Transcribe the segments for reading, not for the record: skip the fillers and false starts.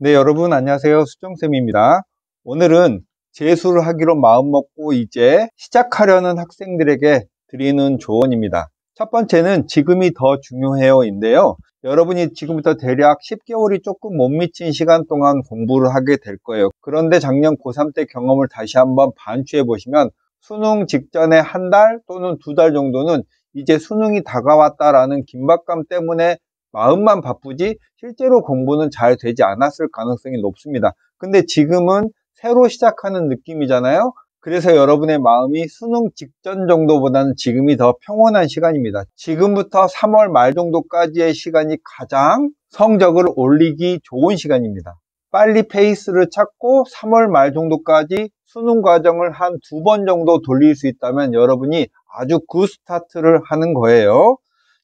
네, 여러분 안녕하세요. 수정쌤입니다. 오늘은 재수를 하기로 마음먹고 이제 시작하려는 학생들에게 드리는 조언입니다. 첫 번째는 지금이 더 중요해요인데요. 여러분이 지금부터 대략 10개월이 조금 못 미친 시간 동안 공부를 하게 될 거예요. 그런데 작년 고3 때 경험을 다시 한번 반추해 보시면 수능 직전에 한 달 또는 2달 정도는 이제 수능이 다가왔다라는 긴박감 때문에 마음만 바쁘지 실제로 공부는 잘 되지 않았을 가능성이 높습니다. 근데 지금은 새로 시작하는 느낌이잖아요. 그래서 여러분의 마음이 수능 직전 정도보다는 지금이 더 평온한 시간입니다. 지금부터 3월 말 정도까지의 시간이 가장 성적을 올리기 좋은 시간입니다. 빨리 페이스를 찾고 3월 말 정도까지 수능 과정을 한 2번 정도 돌릴 수 있다면 여러분이 아주 굿 스타트를 하는 거예요.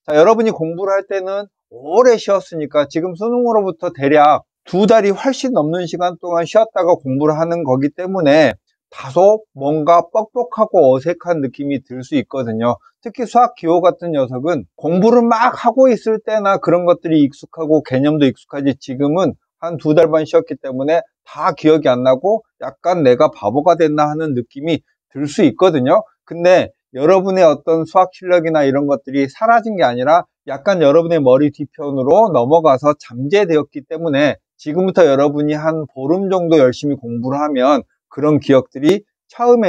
자, 여러분이 공부를 할 때는 오래 쉬었으니까 지금 수능으로부터 대략 2달이 훨씬 넘는 시간 동안 쉬었다가 공부를 하는 거기 때문에 다소 뭔가 뻑뻑하고 어색한 느낌이 들 수 있거든요. 특히 수학 기호 같은 녀석은 공부를 막 하고 있을 때나 그런 것들이 익숙하고 개념도 익숙하지 지금은 한 2달 반 쉬었기 때문에 다 기억이 안 나고 약간 내가 바보가 됐나 하는 느낌이 들 수 있거든요. 근데 여러분의 어떤 수학 실력이나 이런 것들이 사라진 게 아니라 약간 여러분의 머리 뒤편으로 넘어가서 잠재되었기 때문에 지금부터 여러분이 한 보름 정도 열심히 공부를 하면 그런 기억들이 처음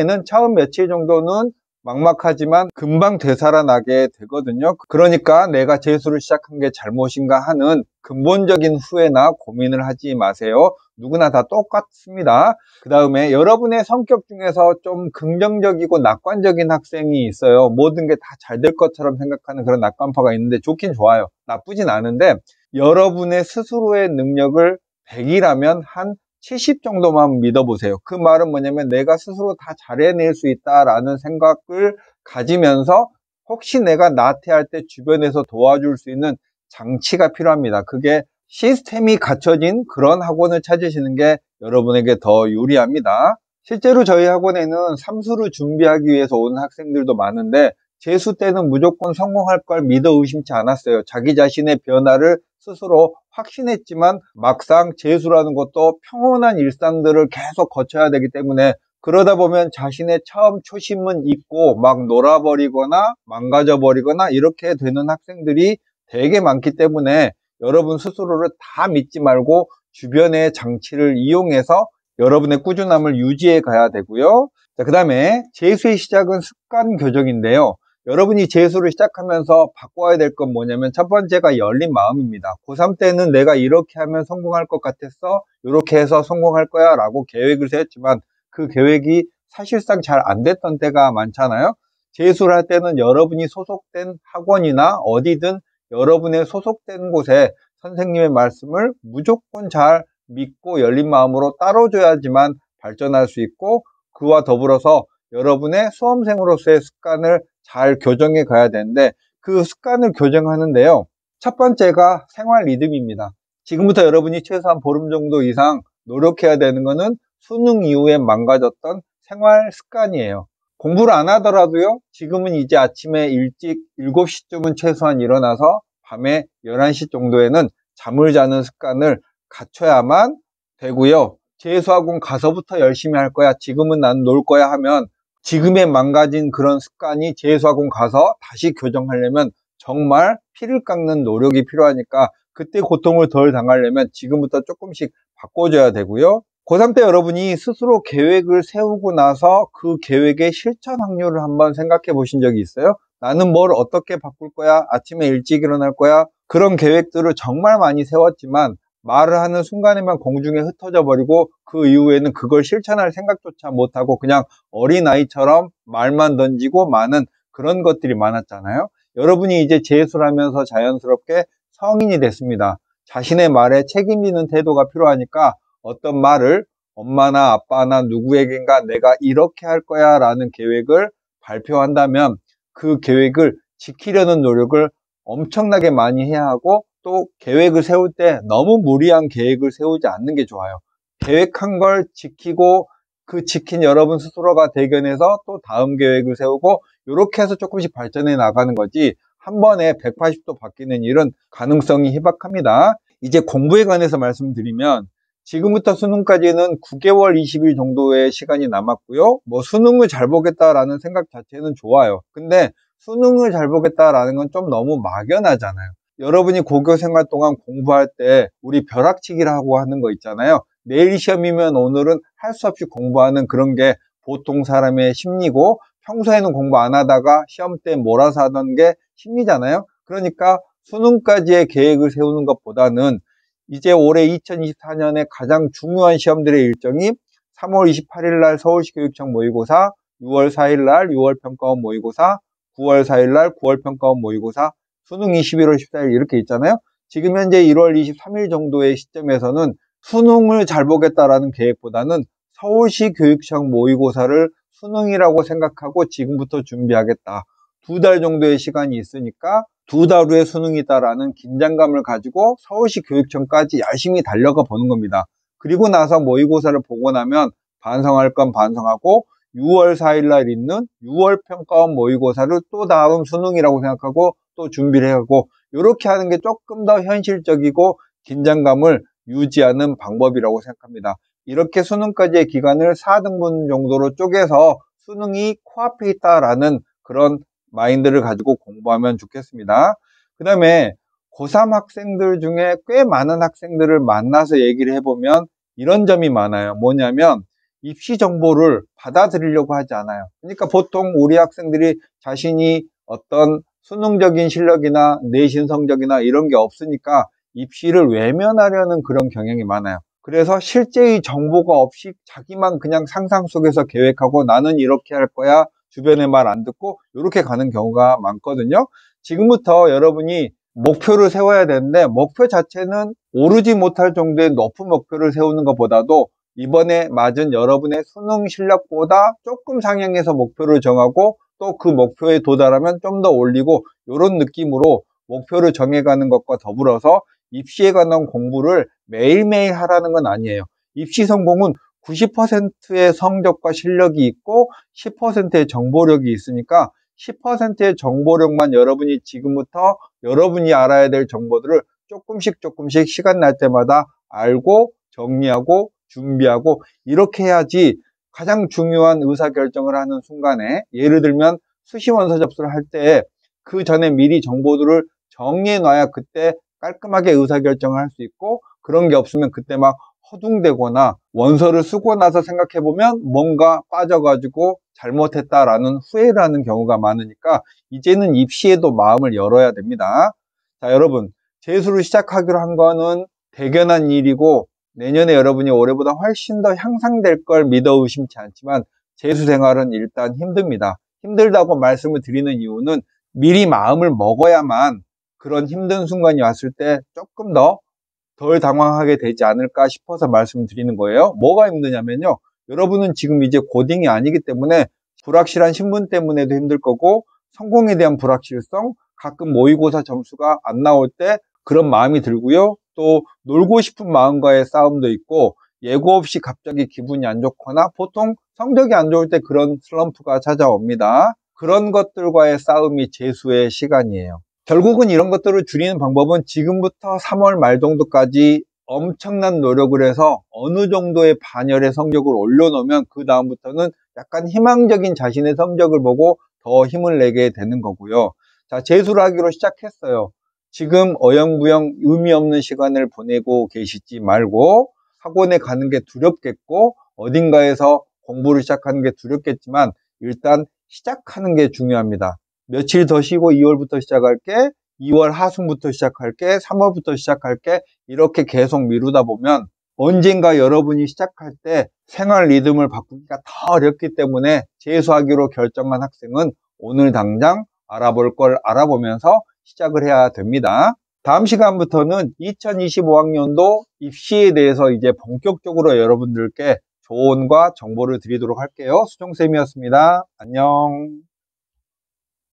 며칠 정도는 막막하지만 금방 되살아나게 되거든요. 그러니까 내가 재수를 시작한 게 잘못인가 하는 근본적인 후회나 고민을 하지 마세요. 누구나 다 똑같습니다. 그 다음에 여러분의 성격 중에서 좀 긍정적이고 낙관적인 학생이 있어요. 모든 게 다 잘 될 것처럼 생각하는 그런 낙관파가 있는데 좋긴 좋아요. 나쁘진 않은데 여러분의 스스로의 능력을 100이라면 한 70 정도만 믿어보세요. 그 말은 뭐냐면 내가 스스로 다 잘해낼 수 있다라는 생각을 가지면서 혹시 내가 나태할 때 주변에서 도와줄 수 있는 장치가 필요합니다. 그게 시스템이 갖춰진 그런 학원을 찾으시는 게 여러분에게 더 유리합니다. 실제로 저희 학원에는 삼수를 준비하기 위해서 오는 학생들도 많은데 재수 때는 무조건 성공할 걸 믿어 의심치 않았어요. 자기 자신의 변화를 스스로 확신했지만 막상 재수라는 것도 평온한 일상들을 계속 거쳐야 되기 때문에 그러다 보면 자신의 처음 초심은 잊고 막 놀아버리거나 망가져버리거나 이렇게 되는 학생들이 되게 많기 때문에 여러분 스스로를 다 믿지 말고 주변의 장치를 이용해서 여러분의 꾸준함을 유지해 가야 되고요. 자, 그 다음에 재수의 시작은 습관 교정인데요. 여러분이 재수를 시작하면서 바꿔야 될 건 뭐냐면 첫 번째가 열린 마음입니다. 고3 때는 내가 이렇게 하면 성공할 것 같았어. 이렇게 해서 성공할 거야 라고 계획을 세웠지만 그 계획이 사실상 잘 안 됐던 때가 많잖아요. 재수를 할 때는 여러분이 소속된 학원이나 어디든 여러분의 소속된 곳에 선생님의 말씀을 무조건 잘 믿고 열린 마음으로 따라줘야지만 발전할 수 있고 그와 더불어서 여러분의 수험생으로서의 습관을 잘 교정해 가야 되는데 그 습관을 교정하는데요. 첫 번째가 생활 리듬입니다. 지금부터 여러분이 최소한 보름 정도 이상 노력해야 되는 것은 수능 이후에 망가졌던 생활 습관이에요. 공부를 안 하더라도요. 지금은 이제 아침에 일찍 7시쯤은 최소한 일어나서 밤에 11시 정도에는 잠을 자는 습관을 갖춰야만 되고요. 재수학원 가서부터 열심히 할 거야. 지금은 난 놀 거야 하면 지금의 망가진 그런 습관이 재수학원 가서 다시 교정하려면 정말 피를 깎는 노력이 필요하니까 그때 고통을 덜 당하려면 지금부터 조금씩 바꿔줘야 되고요. 고3 때 여러분이 스스로 계획을 세우고 나서 그 계획의 실천 확률을 한번 생각해 보신 적이 있어요? 나는 뭘 어떻게 바꿀 거야? 아침에 일찍 일어날 거야? 그런 계획들을 정말 많이 세웠지만 말을 하는 순간에만 공중에 흩어져 버리고 그 이후에는 그걸 실천할 생각조차 못하고 그냥 어린아이처럼 말만 던지고 마는 그런 것들이 많았잖아요. 여러분이 이제 재수를 하면서 자연스럽게 성인이 됐습니다. 자신의 말에 책임지는 태도가 필요하니까 어떤 말을 엄마나 아빠나 누구에겐가 내가 이렇게 할 거야 라는 계획을 발표한다면 그 계획을 지키려는 노력을 엄청나게 많이 해야 하고 또 계획을 세울 때 너무 무리한 계획을 세우지 않는 게 좋아요. 계획한 걸 지키고 그 지킨 여러분 스스로가 대견해서 또 다음 계획을 세우고 이렇게 해서 조금씩 발전해 나가는 거지 한 번에 180도 바뀌는 일은 가능성이 희박합니다. 이제 공부에 관해서 말씀드리면 지금부터 수능까지는 9개월 20일 정도의 시간이 남았고요. 뭐 수능을 잘 보겠다라는 생각 자체는 좋아요. 근데 수능을 잘 보겠다라는 건 좀 너무 막연하잖아요. 여러분이 고교 생활 동안 공부할 때 우리 벼락치기라고 하는 거 있잖아요. 내일 시험이면 오늘은 할 수 없이 공부하는 그런 게 보통 사람의 심리고, 평소에는 공부 안 하다가 시험 때 몰아서 하던 게 심리잖아요. 그러니까 수능까지의 계획을 세우는 것보다는 이제 올해 2024년에 가장 중요한 시험들의 일정이 3월 28일 날 서울시 교육청 모의고사, 6월 4일 날 6월 평가원 모의고사, 9월 4일 날 9월 평가원 모의고사, 수능 21월 14일 이렇게 있잖아요. 지금 현재 1월 23일 정도의 시점에서는 수능을 잘 보겠다라는 계획보다는 서울시 교육청 모의고사를 수능이라고 생각하고 지금부터 준비하겠다. 2달 정도의 시간이 있으니까 2달 후에 수능이다라는 긴장감을 가지고 서울시 교육청까지 열심히 달려가 보는 겁니다. 그리고 나서 모의고사를 보고 나면 반성할 건 반성하고 6월 4일 날 있는 6월 평가원 모의고사를 또 다음 수능이라고 생각하고 또 준비를 하고, 이렇게 하는 게 조금 더 현실적이고 긴장감을 유지하는 방법이라고 생각합니다. 이렇게 수능까지의 기간을 4등분 정도로 쪼개서 수능이 코앞에 있다라는 그런 마인드를 가지고 공부하면 좋겠습니다. 그 다음에 고3 학생들 중에 꽤 많은 학생들을 만나서 얘기를 해보면 이런 점이 많아요. 뭐냐면 입시 정보를 받아들이려고 하지 않아요. 그러니까 보통 우리 학생들이 자신이 어떤 수능적인 실력이나 내신 성적이나 이런 게 없으니까 입시를 외면하려는 그런 경향이 많아요. 그래서 실제의 정보가 없이 자기만 그냥 상상 속에서 계획하고 나는 이렇게 할 거야, 주변의 말 안 듣고 이렇게 가는 경우가 많거든요. 지금부터 여러분이 목표를 세워야 되는데, 목표 자체는 오르지 못할 정도의 높은 목표를 세우는 것보다도 이번에 맞은 여러분의 수능 실력보다 조금 상향해서 목표를 정하고 또 그 목표에 도달하면 좀 더 올리고, 이런 느낌으로 목표를 정해가는 것과 더불어서 입시에 관한 공부를 매일매일 하라는 건 아니에요. 입시 성공은 90%의 성적과 실력이 있고 10%의 정보력이 있으니까 10%의 정보력만 여러분이 지금부터 여러분이 알아야 될 정보들을 조금씩 시간 날 때마다 알고 정리하고 준비하고 이렇게 해야지 가장 중요한 의사결정을 하는 순간에, 예를 들면 수시원서 접수를 할 때 그 전에 미리 정보들을 정리해 놔야 그때 깔끔하게 의사결정을 할 수 있고, 그런 게 없으면 그때 막 허둥대거나 원서를 쓰고 나서 생각해보면 뭔가 빠져가지고 잘못했다라는 후회를 하는 경우가 많으니까 이제는 입시에도 마음을 열어야 됩니다. 자, 여러분, 재수를 시작하기로 한 거는 대견한 일이고 내년에 여러분이 올해보다 훨씬 더 향상될 걸 믿어 의심치 않지만 재수 생활은 일단 힘듭니다. 힘들다고 말씀을 드리는 이유는 미리 마음을 먹어야만 그런 힘든 순간이 왔을 때 조금 더 덜 당황하게 되지 않을까 싶어서 말씀드리는 거예요. 뭐가 힘드냐면요, 여러분은 지금 이제 고딩이 아니기 때문에 불확실한 신분 때문에도 힘들 거고, 성공에 대한 불확실성, 가끔 모의고사 점수가 안 나올 때 그런 마음이 들고요, 또 놀고 싶은 마음과의 싸움도 있고, 예고 없이 갑자기 기분이 안 좋거나 보통 성적이 안 좋을 때 그런 슬럼프가 찾아옵니다. 그런 것들과의 싸움이 재수의 시간이에요. 결국은 이런 것들을 줄이는 방법은 지금부터 3월 말 정도까지 엄청난 노력을 해서 어느 정도의 반열의 성적을 올려놓으면 그 다음부터는 약간 희망적인 자신의 성적을 보고 더 힘을 내게 되는 거고요. 자, 재수를 하기로 시작했어요. 지금 어영부영 의미 없는 시간을 보내고 계시지 말고, 학원에 가는 게 두렵겠고 어딘가에서 공부를 시작하는 게 두렵겠지만 일단 시작하는 게 중요합니다. 며칠 더 쉬고 2월부터 시작할게, 2월 하순부터 시작할게, 3월부터 시작할게, 이렇게 계속 미루다 보면 언젠가 여러분이 시작할 때 생활 리듬을 바꾸기가 더 어렵기 때문에 재수하기로 결정한 학생은 오늘 당장 알아볼 걸 알아보면서 시작을 해야 됩니다. 다음 시간부터는 2025학년도 입시에 대해서 이제 본격적으로 여러분들께 조언과 정보를 드리도록 할게요. 수정쌤이었습니다. 안녕.